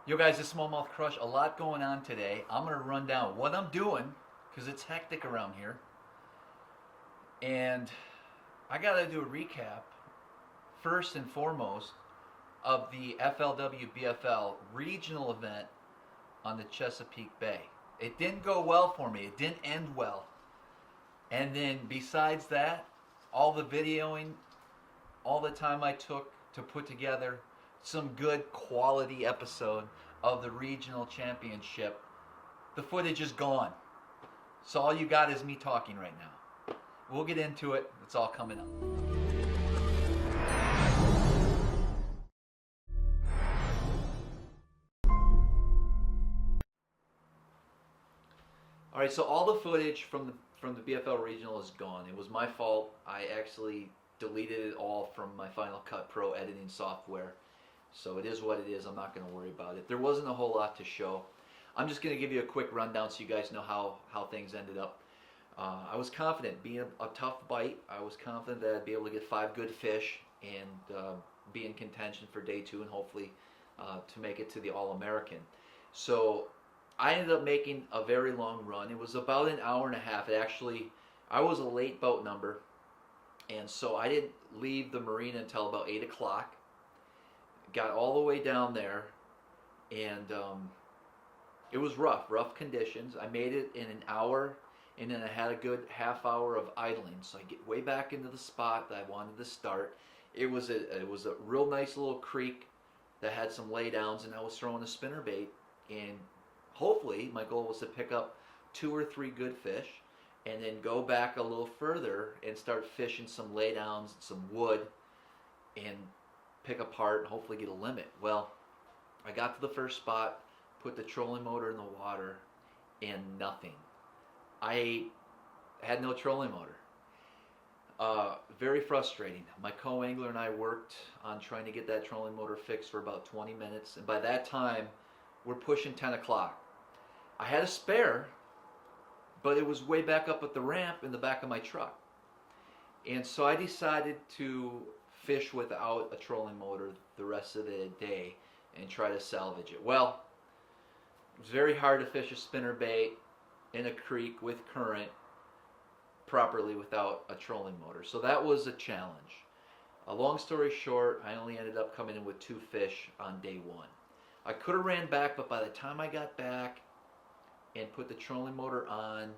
Yo guys, it's SmallmouthCrush. A lot going on today. I'm going to run down what I'm doing because it's hectic around here. And I got to do a recap, first and foremost, of the FLW BFL regional event on the Chesapeake Bay. It didn't go well for me. It didn't end well. And then besides that, all the videoing, all the time I took to put together some good quality episode of the regional championship, the footage is gone. So all you got is me talking right now. We'll get into it. It's all coming up. All right, so all the footage from the BFL Regional is gone. It was my fault. I actually deleted it all from my Final Cut Pro editing software. So it is what it is. I'm not going to worry about it. There wasn't a whole lot to show. I'm just going to give you a quick rundown so you guys know how things ended up. I was confident, being a tough bite, I was confident that I'd be able to get 5 good fish and be in contention for day 2 and hopefully to make it to the All-American. So I ended up making a very long run. It was about an hour and a half. I was a late boat number, and so I didn't leave the marina until about 8 o'clock. Got all the way down there, and it was rough conditions. I made it in an hour, and then I had a good half hour of idling. So I get way back into the spot that I wanted to start. It was a real nice little creek that had some laydowns, and I was throwing a spinnerbait, and hopefully my goal was to pick up 2 or 3 good fish, and then go back a little further and start fishing some laydowns, some wood, and pick apart and hopefully get a limit. Well, I got to the first spot, put the trolling motor in the water, and nothing. I had no trolling motor. Very frustrating. My co-angler and I worked on trying to get that trolling motor fixed for about 20 minutes, and by that time we're pushing 10 o'clock. I had a spare, but it was way back up at the ramp in the back of my truck. And so I decided to fish without a trolling motor the rest of the day and try to salvage it. Well, it was very hard to fish a spinnerbait in a creek with current properly without a trolling motor. So that was a challenge. A long story short, I only ended up coming in with 2 fish on day 1. I could have ran back, but by the time I got back and put the trolling motor on,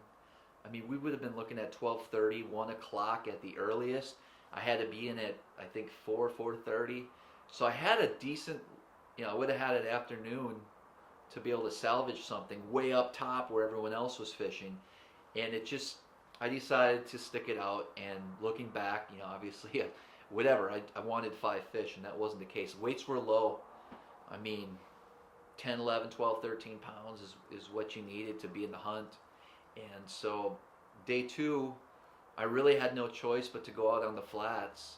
I mean, we would have been looking at 12:30, 1 o'clock at the earliest. I had to be in at, I think, 4:30. So I had a decent, I would have had an afternoon to be able to salvage something way up top where everyone else was fishing. And I decided to stick it out. And looking back, obviously, whatever, I wanted 5 fish, and that wasn't the case. Weights were low. I mean, 10, 11, 12, 13 pounds is what you needed to be in the hunt. And so day 2, I really had no choice but to go out on the flats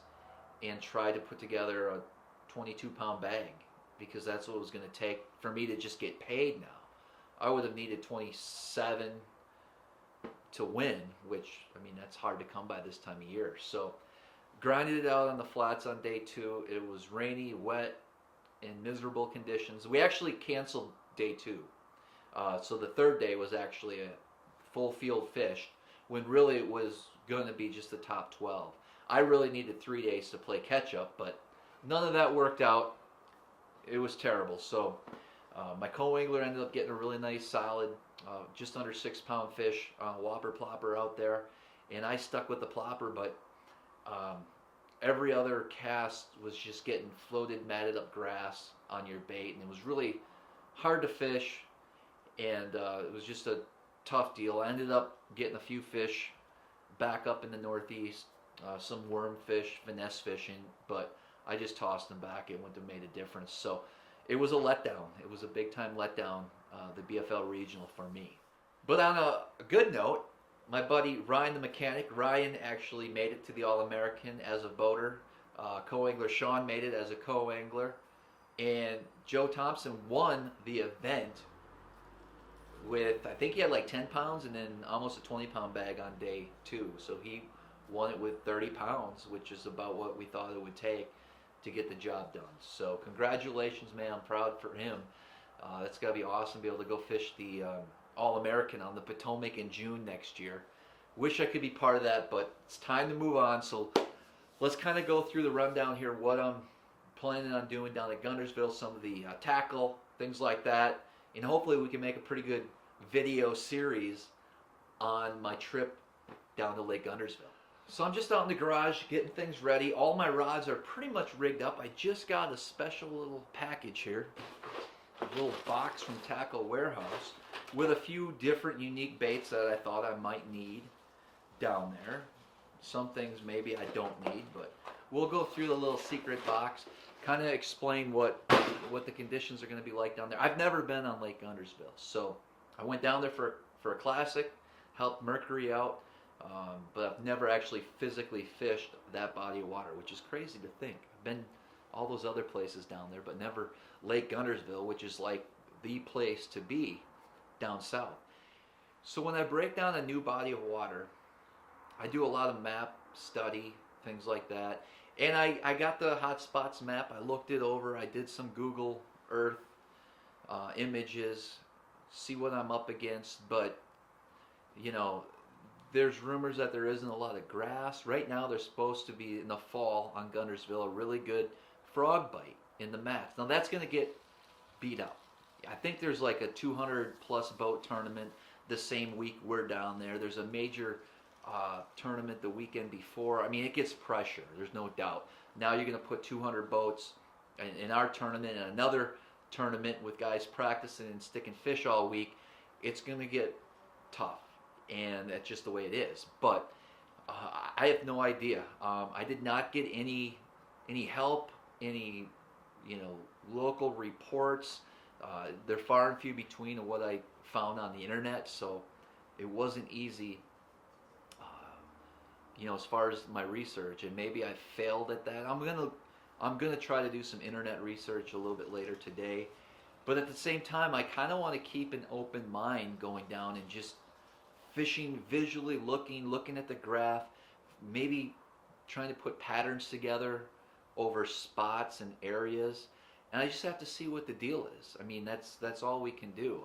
and try to put together a 22-pound bag, because that's what it was going to take for me to just get paid now. I would have needed 27 to win, which, I mean, that's hard to come by this time of year. So grinded it out on the flats on day 2. It was rainy, wet, and miserable conditions. We actually canceled day 2. So the 3rd day was actually a full field fish, when really it was going to be just the top 12. I really needed 3 days to play catch up, but none of that worked out. It was terrible. So my co-angler ended up getting a really nice solid, just under 6-pound fish on a whopper plopper out there, and I stuck with the plopper, but every other cast was just getting floated, matted up grass on your bait, and it was really hard to fish, and it was just a tough deal. I ended up getting a few fish back up in the Northeast, some worm fish, finesse fishing, but I just tossed them back. It wouldn't have made a difference. So it was a letdown. It was a big time letdown, the BFL Regional for me. But on a good note, my buddy Ryan the mechanic, Ryan actually made it to the All-American as a boater. Co-angler Sean made it as a co-angler, and Joe Thompson won the event with, I think he had like 10 pounds and then almost a 20-pound bag on day 2. So he won it with 30 pounds, which is about what we thought it would take to get the job done. So congratulations, man. I'm proud for him. That's got to be awesome to be able to go fish the All-American on the Potomac in June next year. Wish I could be part of that, but it's time to move on. So let's kind of go through the rundown here, what I'm planning on doing down at Guntersville, some of the tackle, things like that, and hopefully we can make a pretty good video series on my trip down to Lake Guntersville. So I'm just out in the garage getting things ready. All my rods are pretty much rigged up. I just got a special little package here, a little box from Tackle Warehouse with a few different unique baits that I thought I might need down there. Some things maybe I don't need, but we'll go through the little secret box, kind of explain what the conditions are going to be like down there. I've never been on Lake Guntersville, so I went down there for a classic, helped Mercury out, but I've never actually physically fished that body of water, which is crazy to think. I've been all those other places down there, but never Lake Guntersville, which is like the place to be down south. So when I break down a new body of water, I do a lot of map study, things like that. And I got the hotspots map. I looked it over. I did some Google Earth images, see what I'm up against. But, you know, there's rumors that there isn't a lot of grass. Right now there's supposed to be, in the fall on Guntersville, a really good frog bite in the mats. Now that's going to get beat up. I think there's like a 200 plus boat tournament the same week we're down there. There's a major tournament the weekend before. I mean, it gets pressure, there's no doubt. Now you're going to put 200 boats in our tournament and another tournament with guys practicing and sticking fish all week. It's going to get tough, and that's just the way it is. But I have no idea. I did not get any help, any local reports. They're far and few between of what I found on the internet, so it wasn't easy as far as my research, and maybe I failed at that. I'm gonna try to do some internet research a little bit later today, but at the same time I kind of want to keep an open mind going down and just fishing visually, looking at the graph, maybe trying to put patterns together over spots and areas, and I just have to see what the deal is. I mean, that's all we can do.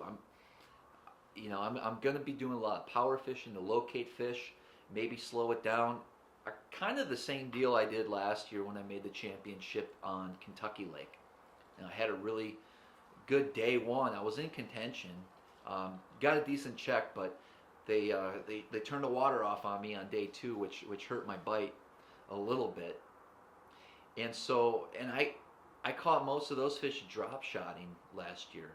I'm gonna be doing a lot of power fishing to locate fish, maybe slow it down. Kind of the same deal I did last year when I made the championship on Kentucky Lake. And I had a really good day one. I was in contention. Got a decent check, but they turned the water off on me on day two, which hurt my bite a little bit. And I caught most of those fish drop shotting last year.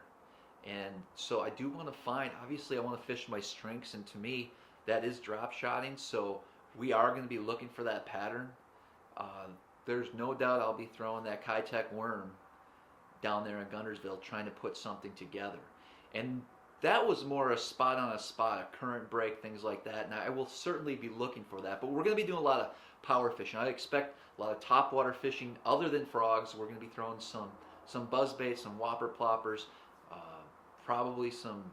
And so I do want to find, obviously I want to fish my strengths, and to me that is drop shotting, so we are going to be looking for that pattern. There's no doubt I'll be throwing that Kitech worm down there in Guntersville, trying to put something together. And that was more a spot on a spot, a current break, things like that, and I will certainly be looking for that. But we're going to be doing a lot of power fishing. I expect a lot of topwater fishing other than frogs. We're going to be throwing some buzz baits, some whopper ploppers, probably some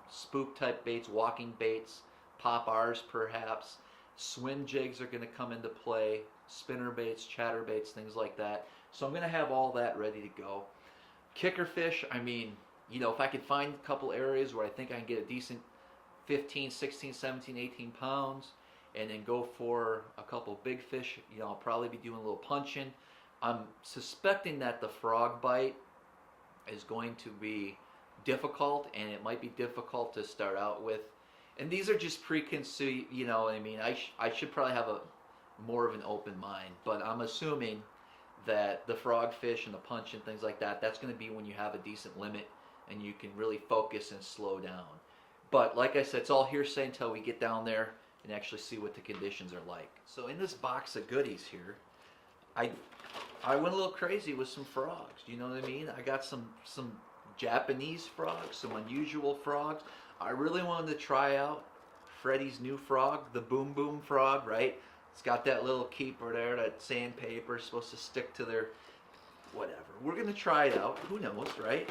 spook type baits, walking baits, pop R's perhaps. Swim jigs are going to come into play, spinner baits, chatterbaits, things like that. So I'm going to have all that ready to go. Kicker fish, I mean, if I could find a couple areas where I think I can get a decent 15, 16, 17, 18 pounds and then go for a couple big fish, I'll probably be doing a little punching. I'm suspecting that the frog bite is going to be difficult, and it might be difficult to start out with. And these are just preconceived, I should probably have more of an open mind, but I'm assuming that the frog fish and the punch and things like that, that's going to be when you have a decent limit and you can really focus and slow down. But like I said, it's all hearsay until we get down there and actually see what the conditions are like. So in this box of goodies here, I went a little crazy with some frogs. You know what I mean? I got some Japanese frogs, some unusual frogs. I really wanted to try out Freddie's new frog, the Boom Boom frog, right? It's got that little keeper there, that sandpaper, supposed to stick to their whatever. We're going to try it out. Who knows, right?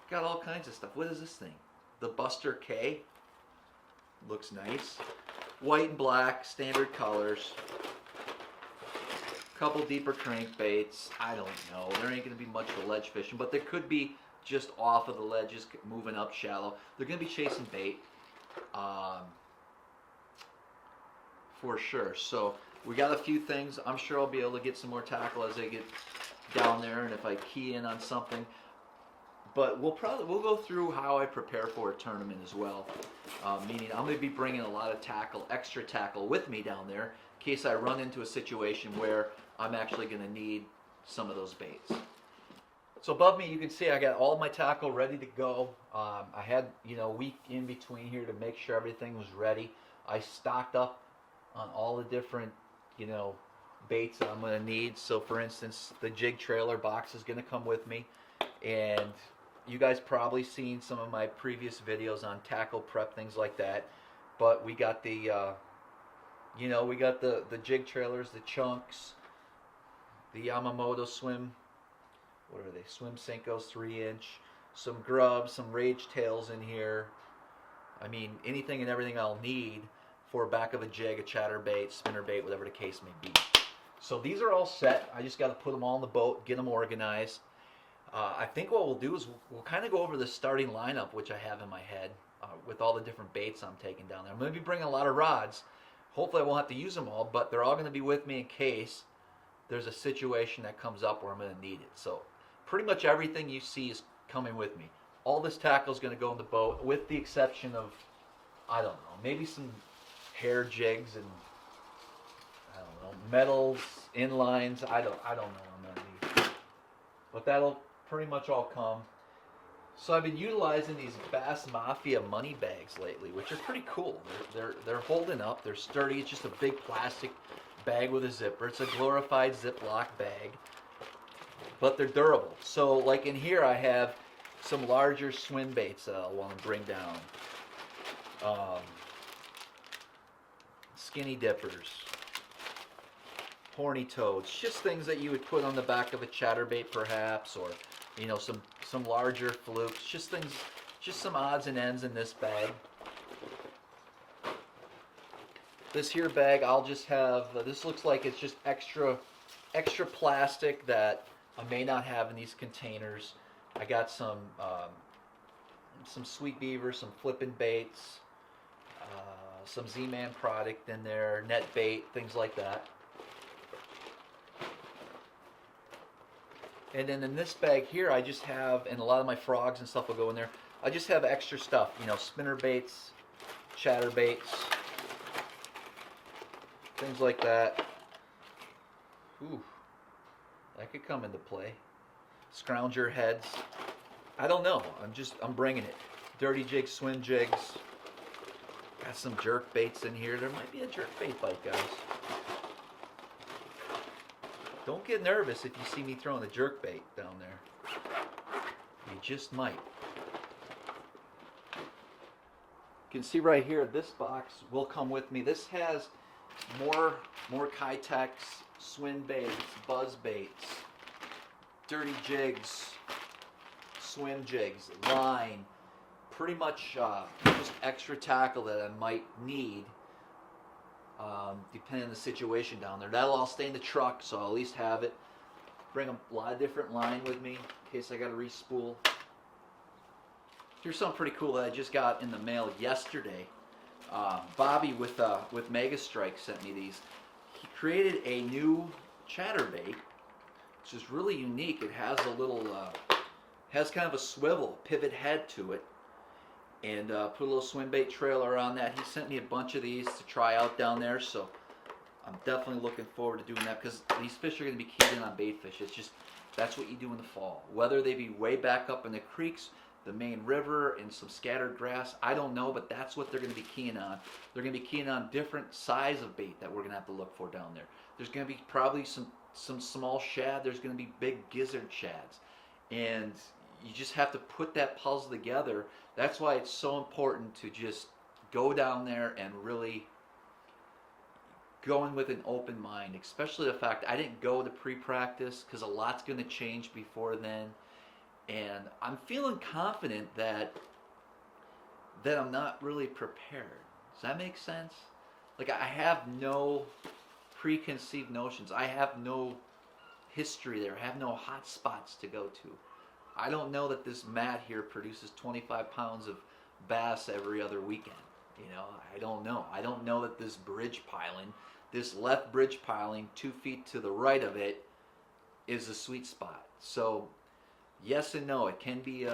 Got all kinds of stuff. What is this thing? The Buster K. Looks nice. White and black, standard colors. Couple deeper crankbaits. I don't know. There ain't going to be much for ledge fishing, but there could be just off of the ledge, just moving up shallow. They're going to be chasing bait, for sure. So we got a few things. I'm sure I'll be able to get some more tackle as I get down there, and if I key in on something. But we'll go through how I prepare for a tournament as well. Meaning I'm going to be bringing a lot of tackle, extra tackle with me down there in case I run into a situation where I'm actually going to need some of those baits. So above me you can see I got all my tackle ready to go. I had a week in between here to make sure everything was ready. I stocked up on all the different baits that I'm going to need. So for instance, the jig trailer box is going to come with me, and you guys probably seen some of my previous videos on tackle prep, things like that. But we got the we got the jig trailers, the chunks, the Yamamoto swim, what are they, swim Senkos 3-inch, some grubs, some rage tails in here. I mean, anything and everything I'll need for back of a jig, a chatterbait, spinnerbait, whatever the case may be. So these are all set. I just got to put them all in the boat, get them organized. I think what we'll do is we'll kind of go over the starting lineup, which I have in my head, with all the different baits I'm taking down there. I'm going to be bringing a lot of rods. Hopefully I won't have to use them all, but they're all going to be with me in case there's a situation that comes up where I'm going to need it. So pretty much everything you see is coming with me. All this tackle is going to go in the boat, with the exception of, I don't know, maybe some hair jigs and, I don't know, metals, inlines. I don't know what I'm going to need. But that'll pretty much all come. So I've been utilizing these Bass Mafia money bags lately, which are pretty cool. They're holding up. They're sturdy. It's just a big plastic bag with a zipper. It's a glorified Ziploc bag, but they're durable. So like in here I have some larger swim baits that I want to bring down. Skinny dippers, horny toads, just things that you would put on the back of a chatterbait perhaps, or some larger flukes, just things, just some odds and ends in this bag. This here bag, I'll just have, this looks like it's just extra plastic that I may not have in these containers. I got some sweet beaver, some flippin' baits, some Z-Man product in there, net bait, things like that. And then in this bag here, I just have, and a lot of my frogs and stuff will go in there, I just have extra stuff, spinner baits, chatterbaits, things like that. Ooh, that could come into play. Scrounger heads. I don't know. I'm bringing it. Dirty jigs, swim jigs. Got some jerk baits in here. There might be a jerk bait bite, guys. Don't get nervous if you see me throwing a jerk bait down there. You just might. You can see right here, this box will come with me. This has more Kitex, swim baits, buzz baits, dirty jigs, swim jigs, line, pretty much just extra tackle that I might need depending on the situation down there. That'll all stay in the truck, so I'll at least have it. Bring a lot of different line with me in case I got to respool. Here's something pretty cool that I just got in the mail yesterday. Bobby with Mega Strike sent me these. He created a new chatterbait, which is really unique. It has a little, has kind of a swivel pivot head to it, and put a little swim bait trailer on that. He sent me a bunch of these to try out down there, so I'm definitely looking forward to doing that, because these fish are going to be keyed in on bait fish. It's just, that's what you do in the fall. Whether they be way back up in the creeks, the main river, and some scattered grass, I don't know, but that's what they're going to be keying on. They're going to be keying on different size of bait that we're going to have to look for down there. There's going to be probably some small shad. There's going to be big gizzard shads, and you just have to put that puzzle together. That's why it's so important to just go down there and really go in with an open mind, especially the fact I didn't go to pre-practice, because a lot's going to change before then. And I'm feeling confident that I'm not really prepared. Does that make sense? Like, I have no preconceived notions. I have no history there. I have no hot spots to go to. I don't know that this mat here produces 25 pounds of bass every other weekend. You know, I don't know. I don't know that this bridge piling, this left bridge piling 2 feet to the right of it, is a sweet spot. So yes and no. It can be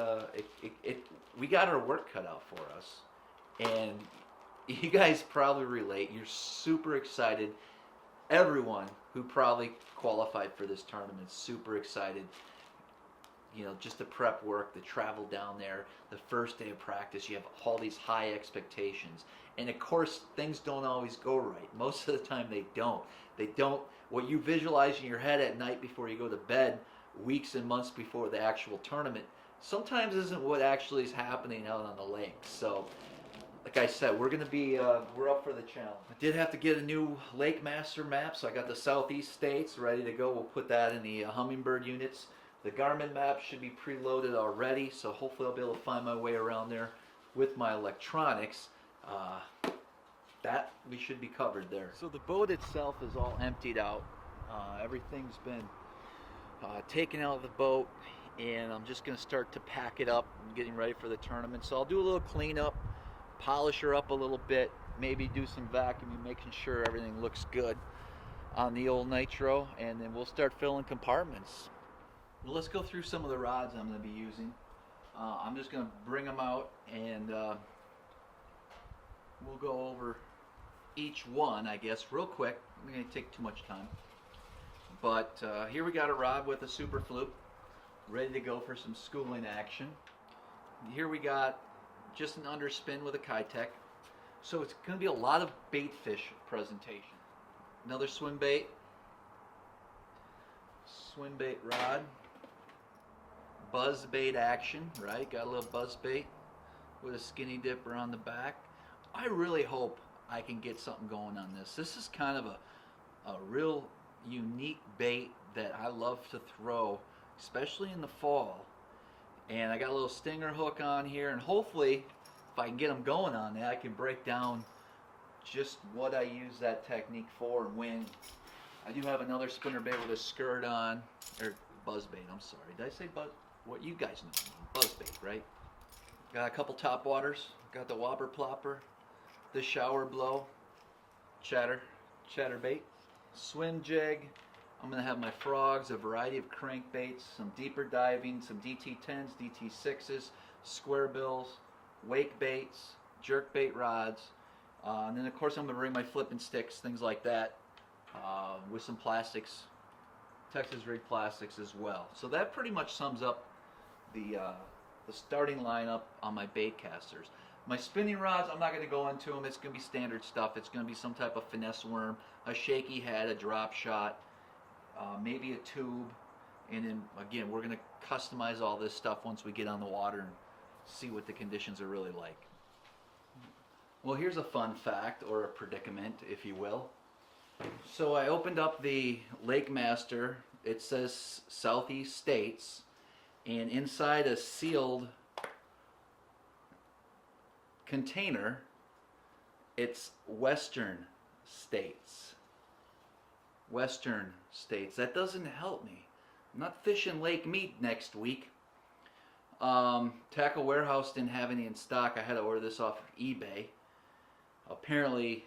we got our work cut out for us, and you guys probably relate. You're super excited. Everyone who probably qualified for this tournament is super excited. You know, just the prep work, the travel down there, the first day of practice, you have all these high expectations. And of course, things don't always go right. Most of the time they don't. They don't. What you visualize in your head at night before you go to bed, weeks and months before the actual tournament, sometimes isn't what actually is happening out on the lake. So, like I said, we're going to be, we're up for the challenge. I did have to get a new Lake Master map, so I got the southeast states ready to go. We'll put that in the Humminbird units. The Garmin map should be preloaded already, so hopefully I'll be able to find my way around there with my electronics. That we should be covered there. So the boat itself is all emptied out. Everything's been taken out of the boat, and I'm just going to start to pack it up and getting ready for the tournament. So I'll do a little cleanup, polish her up a little bit, maybe do some vacuuming, making sure everything looks good on the old nitro, and then we'll start filling compartments. Well, let's go through some of the rods I'm going to be using. I'm just going to bring them out, and we'll go over each one, I guess, real quick. I'm going to take too much time. But here we got a rod with a super fluke, ready to go for some schooling action. Here we got just an underspin with a Kitech. So it's going to be a lot of bait fish presentation. Another swim bait rod. Buzz bait action, right? Got a little buzz bait with a skinny dipper on the back. I really hope I can get something going on this. This is kind of a real unique bait that I love to throw, especially in the fall. And I got a little stinger hook on here, and hopefully if I can get them going on that, I can break down just what I use that technique for and when. I do have another spinnerbait with a skirt on, or buzzbait, I'm sorry. Did I say buzz? What you guys know, buzzbait, right? Got a couple top waters. Got the whopper plopper, the shower blow, ChatterBait, swim jig. I'm gonna have my frogs, a variety of crankbaits, some deeper diving, some DT10s, DT6s, square bills, wake baits, jerk bait rods, and then of course I'm gonna bring my flipping sticks, things like that, with some plastics, Texas rig plastics as well. So that pretty much sums up the starting lineup on my bait casters. My spinning rods, I'm not going to go into them. It's going to be standard stuff. It's going to be some type of finesse worm, a shaky head, a drop shot, maybe a tube, and then again we're going to customize all this stuff once we get on the water and see what the conditions are really like. Well, here's a fun fact, or a predicament, if you will. So I opened up the Lake Master. It says Southeast States, and inside a sealed container, it's Western States. Western States. That doesn't help me. I'm not fishing lake meat next week. Tackle Warehouse didn't have any in stock. I had to order this off of eBay. Apparently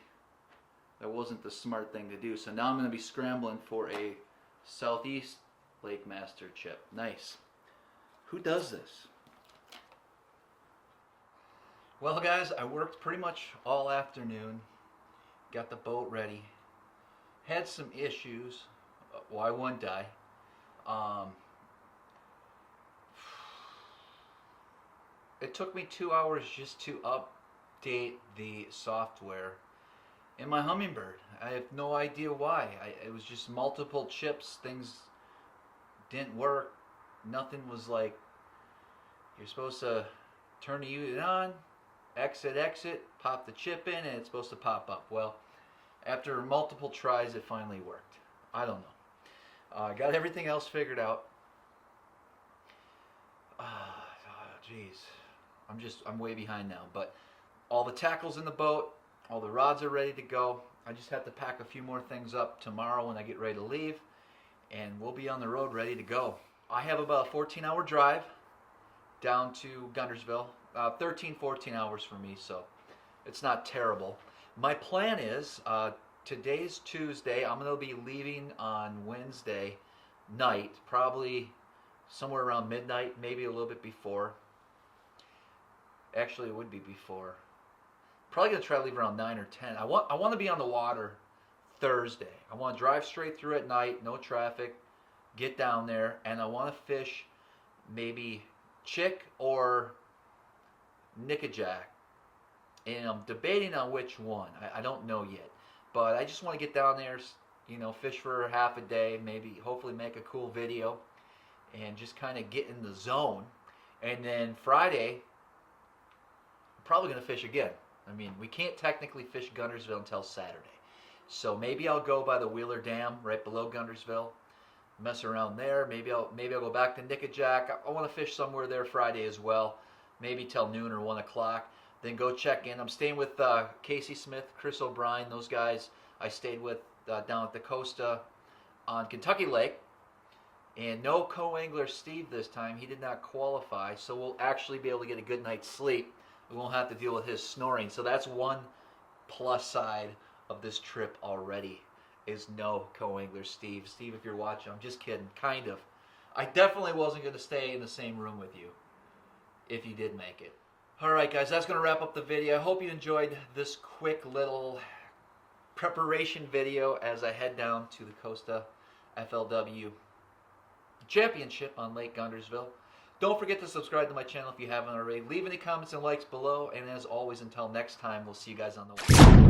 that wasn't the smart thing to do, so now I'm going to be scrambling for a Southeast Lake Master chip. Nice. Who does this? Well guys, I worked pretty much all afternoon, got the boat ready, had some issues. Why wouldn't I? It took me 2 hours just to update the software in my Humminbird. I have no idea why. It was just multiple chips, things didn't work. Nothing was like, you're supposed to turn the unit on, exit, pop the chip in, and it's supposed to pop up. Well, after multiple tries, it finally worked. I don't know. Got everything else figured out. Geez, I'm way behind now. But all the tackle's in the boat, all the rods are ready to go. I just have to pack a few more things up tomorrow when I get ready to leave, and we'll be on the road ready to go. I have about a 14-hour drive down to Guntersville. 13, 14 hours for me, so it's not terrible. My plan is, today's Tuesday, I'm going to be leaving on Wednesday night, probably somewhere around midnight, maybe a little bit before. Actually, it would be before. Probably going to try to leave around 9 or 10. I want to be on the water Thursday. I want to drive straight through at night, no traffic, get down there, and I want to fish maybe chick or nickajack. And I'm debating on which one. I don't know yet. But I just want to get down there, you know, fish for half a day, maybe hopefully make a cool video and just kind of get in the zone. And then Friday, I'm probably going to fish again. I mean, we can't technically fish Guntersville until Saturday. So maybe I'll go by the Wheeler Dam right below Guntersville, mess around there. Maybe I'll go back to Nickajack. I want to fish somewhere there Friday as well, maybe till noon or 1 o'clock. Then go check in. I'm staying with Casey Smith, Chris O'Brien, those guys I stayed with down at the Costa on Kentucky Lake. And no co-angler Steve this time. He did not qualify, so we'll actually be able to get a good night's sleep. We won't have to deal with his snoring. So that's one plus side of this trip already, is no co-angler Steve. Steve, if you're watching, I'm just kidding, kind of. I definitely wasn't going to stay in the same room with you if you did make it. Alright guys, that's going to wrap up the video. I hope you enjoyed this quick little preparation video as I head down to the Costa FLW Championship on Lake Guntersville. Don't forget to subscribe to my channel if you haven't already. Leave any comments and likes below, and as always, until next time, we'll see you guys on the way.